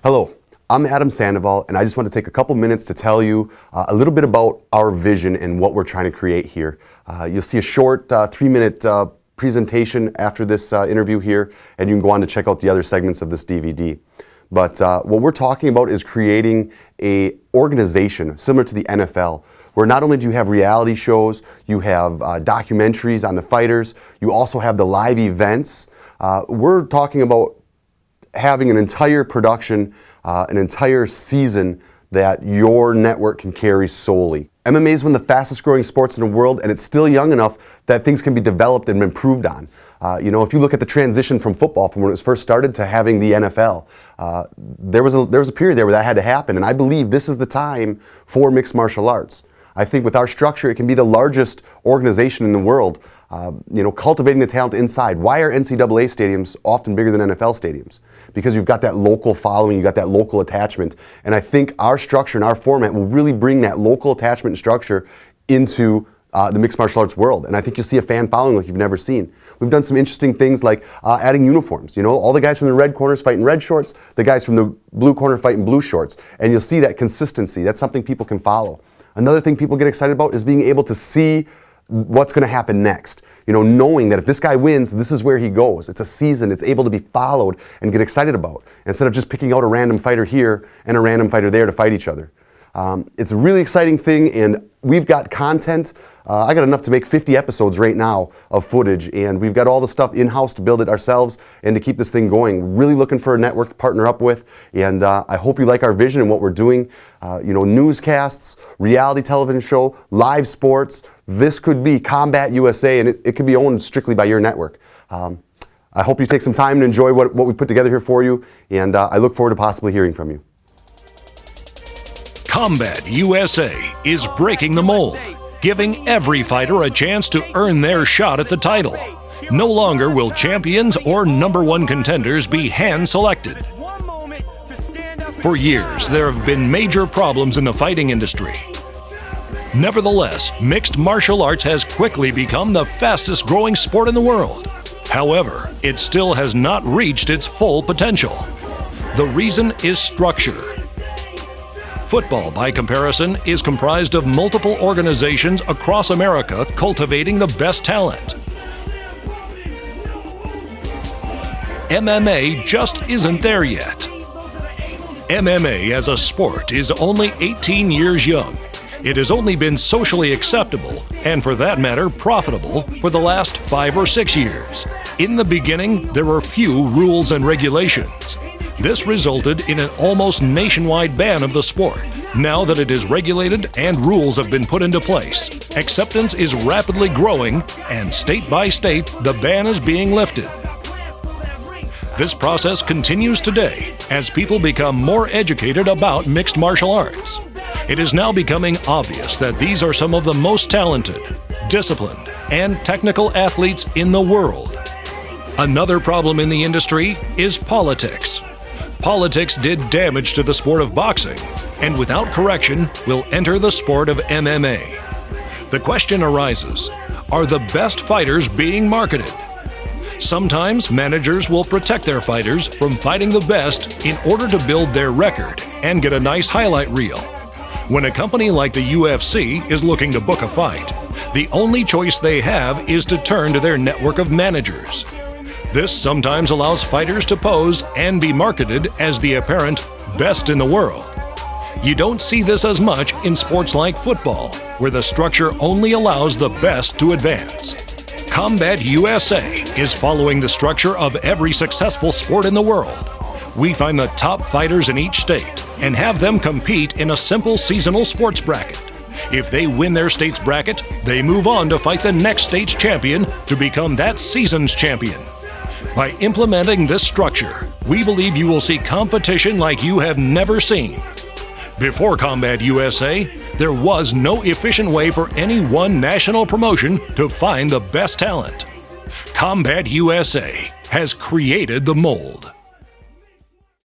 Hello, I'm Adam Sandoval, and I just want to take a couple minutes to tell you a little bit about our vision and what we're trying to create here. You'll see a short 3-minute presentation after this interview here, and you can go on to check out the other segments of this DVD. But what we're talking about is creating an organization similar to the NFL, where not only do you have reality shows, you have documentaries on the fighters, you also have the live events. We're talking about having an entire production, an entire season that your network can carry solely. MMA is one of the fastest growing sports in the world, and it's still young enough that things can be developed and improved on. If you look at the transition from football, from when it was first started to having the NFL, there was a period there where that had to happen, and I believe this is the time for mixed martial arts. I think with our structure, it can be the largest organization in the world, cultivating the talent inside. Why are NCAA stadiums often bigger than NFL stadiums? Because you've got that local following, you've got that local attachment. And I think our structure and our format will really bring that local attachment and structure into the mixed martial arts world. And I think you'll see a fan following like you've never seen. We've done some interesting things like adding uniforms. All the guys from the red corners fighting red shorts, the guys from the blue corner fighting blue shorts. And you'll see that consistency. That's something people can follow. Another thing people get excited about is being able to see what's going to happen next. Knowing that if this guy wins, this is where he goes. It's a season. It's able to be followed and get excited about, instead of just picking out a random fighter here and a random fighter there to fight each other. It's a really exciting thing, and we've got content. I got enough to make 50 episodes right now of footage, and we've got all the stuff in-house to build it ourselves and to keep this thing going. Really looking for a network to partner up with, and I hope you like our vision and what we're doing. Newscasts, reality television show, live sports. This could be Combat USA, and it could be owned strictly by your network. I hope you take some time to enjoy what we put together here for you, and I look forward to possibly hearing from you. Combat USA is breaking the mold, giving every fighter a chance to earn their shot at the title. No longer will champions or #1 contenders be hand-selected. For years, there have been major problems in the fighting industry. Nevertheless, mixed martial arts has quickly become the fastest-growing sport in the world. However, it still has not reached its full potential. The reason is structure. Football, by comparison, is comprised of multiple organizations across America cultivating the best talent. MMA just isn't there yet. MMA as a sport is only 18 years young. It has only been socially acceptable, and for that matter, profitable, for the last 5 or 6 years. In the beginning, there were few rules and regulations. This resulted in an almost nationwide ban of the sport. Now that it is regulated and rules have been put into place, acceptance is rapidly growing, and state by state, the ban is being lifted. This process continues today as people become more educated about mixed martial arts. It is now becoming obvious that these are some of the most talented, disciplined, and technical athletes in the world. Another problem in the industry is politics. Politics did damage to the sport of boxing, and without correction will enter the sport of MMA. The question arises, are the best fighters being marketed? Sometimes managers will protect their fighters from fighting the best in order to build their record and get a nice highlight reel. When a company like the UFC is looking to book a fight, the only choice they have is to turn to their network of managers. This sometimes allows fighters to pose and be marketed as the apparent best in the world. You don't see this as much in sports like football, where the structure only allows the best to advance. Combat USA is following the structure of every successful sport in the world. We find the top fighters in each state and have them compete in a simple seasonal sports bracket. If they win their state's bracket, they move on to fight the next state's champion to become that season's champion. By implementing this structure, we believe you will see competition like you have never seen. Before Combat USA, there was no efficient way for any one national promotion to find the best talent. Combat USA has created the mold.